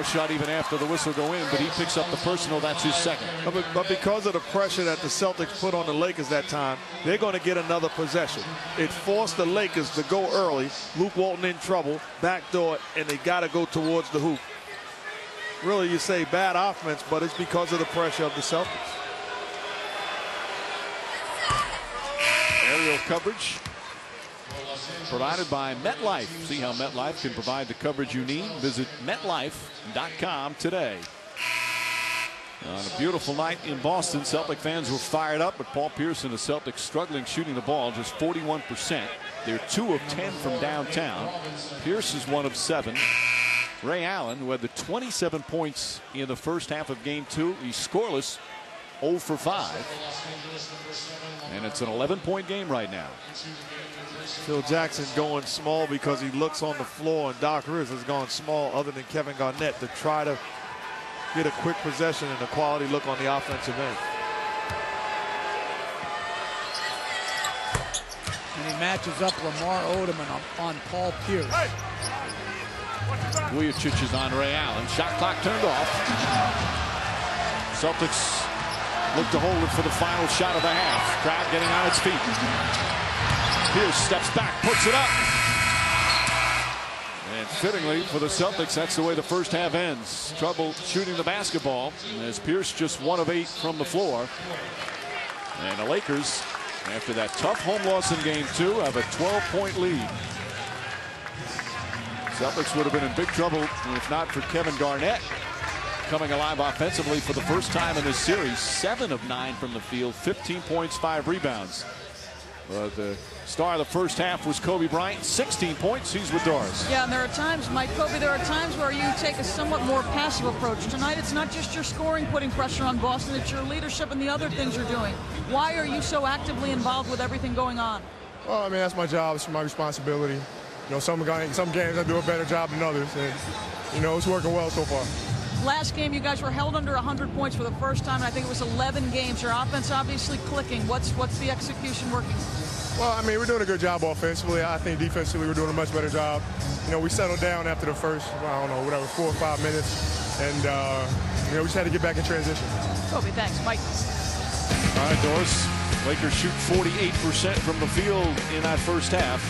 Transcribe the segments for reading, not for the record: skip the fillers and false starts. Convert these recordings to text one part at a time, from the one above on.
Shot even after the whistle go in, but he picks up the personal. That's his second. But because of the pressure that the Celtics put on the Lakers that time, they're going to get another possession. It forced the Lakers to go early. Luke Walton in trouble, backdoor, and they got to go towards the hoop. Really, you say bad offense, but it's because of the pressure of the Celtics. Aerial coverage provided by MetLife. See how MetLife can provide the coverage you need. Visit MetLife.com today. On a beautiful night in Boston, Celtic fans were fired up, but Paul Pierce and the Celtics struggling shooting the ball, just 41%. They're 2 of 10 from downtown. Pierce is 1 of 7. Ray Allen, who had the 27 points in the first half of game 2, he's scoreless, 0 for 5. And it's an 11-point game right now. Phil Jackson going small because he looks on the floor, and Doc Rivers has gone small other than Kevin Garnett to try to get a quick possession and a quality look on the offensive end. And he matches up Lamar Odom on Paul Pierce. Vujicic is on Ray Allen. Shot clock turned off. Celtics look to hold it for the final shot of the half. Crowd getting on its feet. Pierce steps back, puts it up. And fittingly for the Celtics, that's the way the first half ends. Trouble shooting the basketball as Pierce just 1 of 8 from the floor. And the Lakers, after that tough home loss in game 2, have a 12-point lead. Celtics would have been in big trouble if not for Kevin Garnett coming alive offensively for the first time in this series. 7 of 9 from the field, 15 points, 5 rebounds. But the star of the first half was Kobe Bryant, 16 points. He's with Doris. Yeah, and there are times, Mike Kobe, there are times where you take a somewhat more passive approach. Tonight, it's not just your scoring putting pressure on Boston, it's your leadership and the other things you're doing. Why are you so actively involved with everything going on? Well, I mean, that's my job. It's my responsibility. You know, some games I do a better job than others, and, you know, it's working well so far. Last game, you guys were held under 100 points for the first time, and I think it was 11 games. Your offense obviously clicking. What's the execution working? Well, I mean, we're doing a good job offensively. I think defensively we're doing a much better job. You know, we settled down after the first, I don't know, whatever, 4 or 5 minutes, and, you know, we just had to get back in transition. Kobe, thanks. Mike. All right, Doris. Lakers shoot 48% from the field in that first half,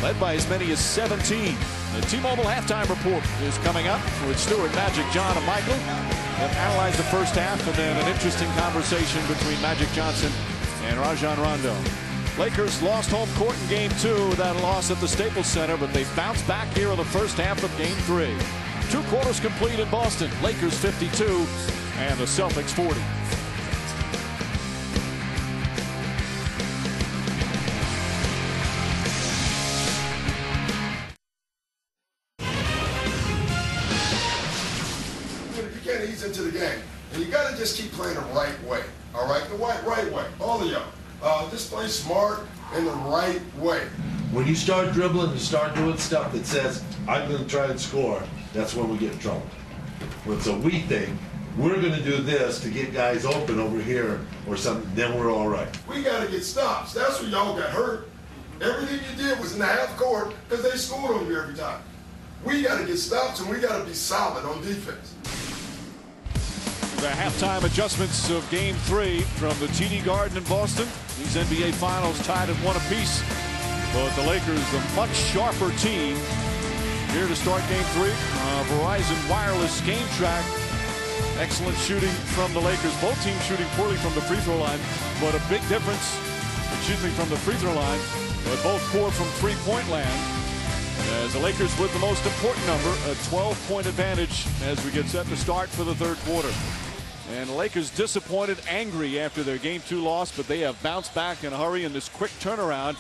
led by as many as 17. The T-Mobile halftime report is coming up with Stewart, Magic, John, and Michael. They've analyzed the first half and then an interesting conversation between Magic Johnson and Rajon Rondo. Lakers lost home court in game 2 with that loss at the Staples Center, but they bounced back here in the first half of game 3. 2 quarters complete in Boston. Lakers 52 and the Celtics 40. Ease into the game, and you got to just keep playing the right way. All right, the right way, all of y'all. Just play smart in the right way. When you start dribbling and start doing stuff that says I'm going to try and score, that's when we get in trouble. When it's a we thing, we're going to do this to get guys open over here or something, then we're all right. We got to get stops. That's where y'all got hurt. Everything you did was in the half court because they scored on you every time. We got to get stops, and we got to be solid on defense. The halftime adjustments of game 3 from the TD Garden in Boston. These NBA Finals tied at 1 apiece. But the Lakers, a much sharper team. Here to start game 3. Verizon Wireless Game Track. Excellent shooting from the Lakers. Both teams shooting poorly from the free throw line, but a big difference, from the free throw line. But both poor from three-point land. As the Lakers with the most important number, a 12-point advantage as we get set to start for the third quarter. And the Lakers disappointed, angry after their game 2 loss, but they have bounced back in a hurry in this quick turnaround.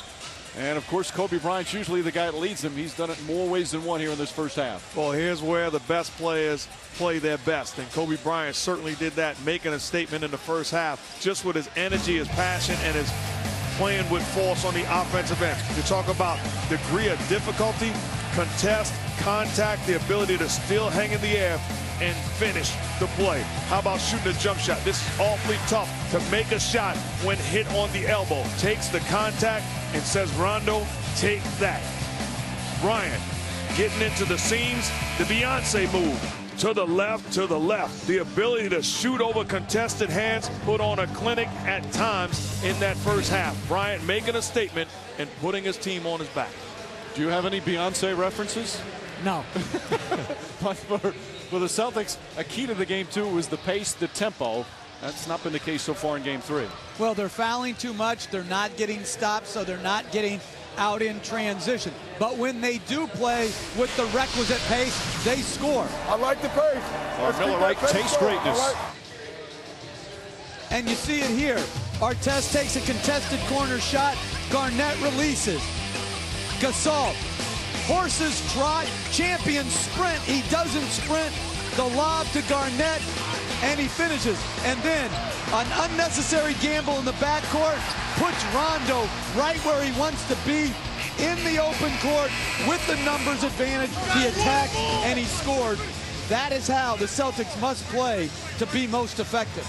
And of course, Kobe Bryant's usually the guy that leads them. He's done it in more ways than one here in this first half. Well, here's where the best players play their best, and Kobe Bryant certainly did that, making a statement in the first half, just with his energy, his passion, and his playing with force on the offensive end. You talk about degree of difficulty, contest, contact, the ability to still hang in the air and finish the play. How about shooting a jump shot? This is awfully tough to make a shot when hit on the elbow. Takes the contact and says, Rondo, take that. Bryant getting into the seams, the Beyonce move. to the left, to the left. The ability to shoot over contested hands, put on a clinic at times in that first half. Bryant making a statement and putting his team on his back. Do you have any Beyonce references? No. But for the Celtics, a key to the game, too, was the pace, the tempo. That's not been the case so far in game 3. Well, they're fouling too much. They're not getting stopped, so they're not getting out in transition. But when they do play with the requisite pace, they score. I like the pace. Miller Wright tastes greatness. And you see it here. Artest takes a contested corner shot. Garnett releases. Gasol. Horses trot. Champion sprint. He doesn't sprint. The lob to Garnett. And he finishes. And then an unnecessary gamble in the backcourt puts Rondo right where he wants to be in the open court with the numbers advantage. He attacked and he scored. That is how the Celtics must play to be most effective.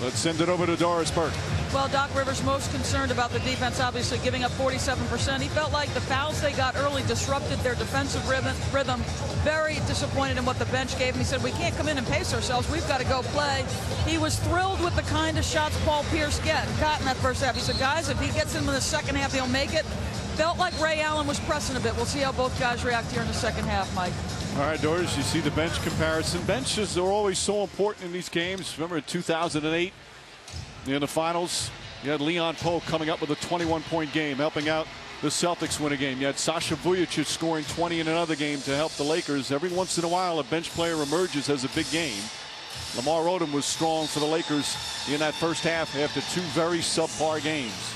Let's send it over to Doris Burke. Well, Doc Rivers most concerned about the defense, obviously giving up 47%. He felt like the fouls they got early disrupted their defensive rhythm. Very disappointed in what the bench gave him. He said, we can't come in and pace ourselves. We've got to go play. He was thrilled with the kind of shots Paul Pierce got in that first half. He said, guys, if he gets in the second half, he'll make it. Felt like Ray Allen was pressing a bit. We'll see how both guys react here in the second half, Mike. All right, Doris, you see the bench comparison. Benches are always so important in these games. Remember in 2008 in the finals, you had Leon Poe coming up with a 21-point game, helping out the Celtics win a game. You had Sasha Vujacic scoring 20 in another game to help the Lakers. Every once in a while, a bench player emerges as a big game. Lamar Odom was strong for the Lakers in that first half after 2 very subpar games.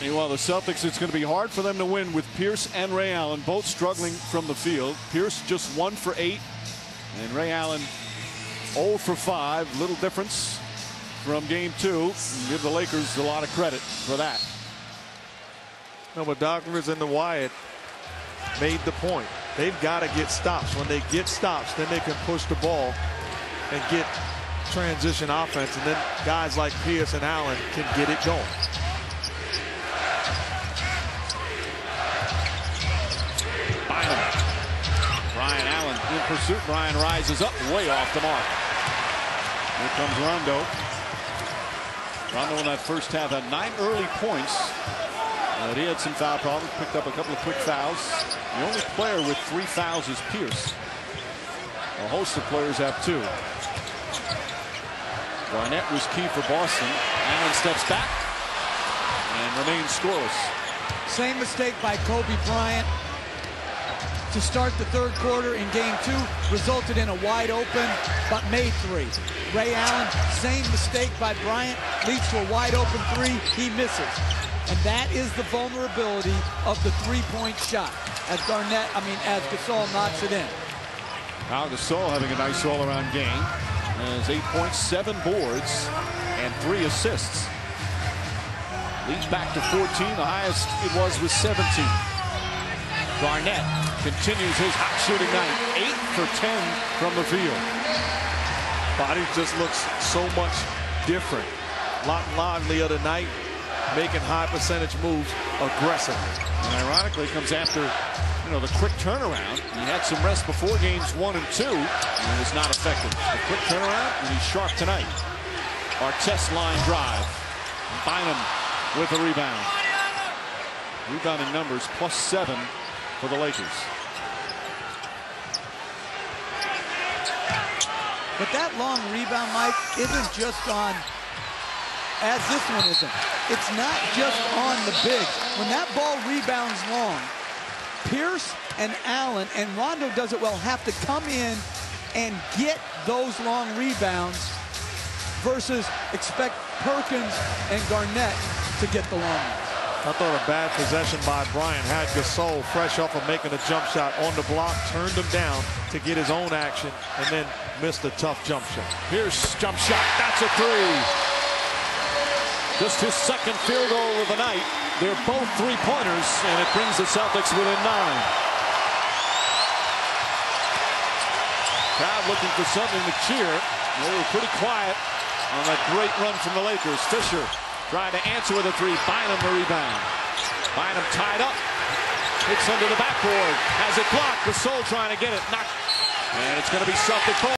Meanwhile, the Celtics, it's going to be hard for them to win with Pierce and Ray Allen both struggling from the field. Pierce just 1 for 8, and Ray Allen 0 for 5. Little difference from game 2. Give the Lakers a lot of credit for that. No, but Doc Rivers and the Wyatt made the point. They've got to get stops. When they get stops, then they can push the ball and get transition offense, and then guys like Pierce and Allen can get it going. Brian Allen in pursuit. Brian rises up, way off the mark. Here comes Rondo. Rondo in that first half had 9 early points. But he had some foul problems, picked up a couple of quick fouls. The only player with 3 fouls is Pierce. A host of players have 2. Garnett was key for Boston. Allen steps back and remains scoreless. Same mistake by Kobe Bryant to start the third quarter in game 2, resulted in a wide open, but made 3. Ray Allen, same mistake by Bryant, leads to a wide open 3. He misses. And that is the vulnerability of the 3-point shot as Gasol knocks it in. Now Gasol having a nice all-around game. Has 8 points, 7 boards, and 3 assists. Leads back to 14. The highest it was 17. Garnett continues his hot shooting night. 8 for 10 from the field. Body just looks so much different. A lot livelier tonight, making high percentage moves, aggressive. And ironically, comes after the quick turnaround. He had some rest before games 1 and 2, and it was not effective. The quick turnaround, and he's sharp tonight. Artest line drive. Bynum with a rebound. Rebounding numbers +7 for the Lakers. But that long rebound, Mike, isn't just on, as this one isn't. It's not just on the bigs. When that ball rebounds long, Pierce and Allen, and Rondo does it well, have to come in and get those long rebounds versus expect Perkins and Garnett to get the long ones. I thought a bad possession by Bryant had Gasol fresh off of making a jump shot on the block, turned him down to get his own action, and then missed a tough jump shot. Pierce jump shot, that's a 3. Just his second field goal of the night. They're both 3-pointers, and it brings the Celtics within 9. Crowd looking for something to cheer. They were pretty quiet on that great run from the Lakers. Fisher tried to answer with a 3. Bynum the rebound. Bynum tied up. Hits under the backboard. Has it blocked. Gasol trying to get it. Knocked. And it's going to be something.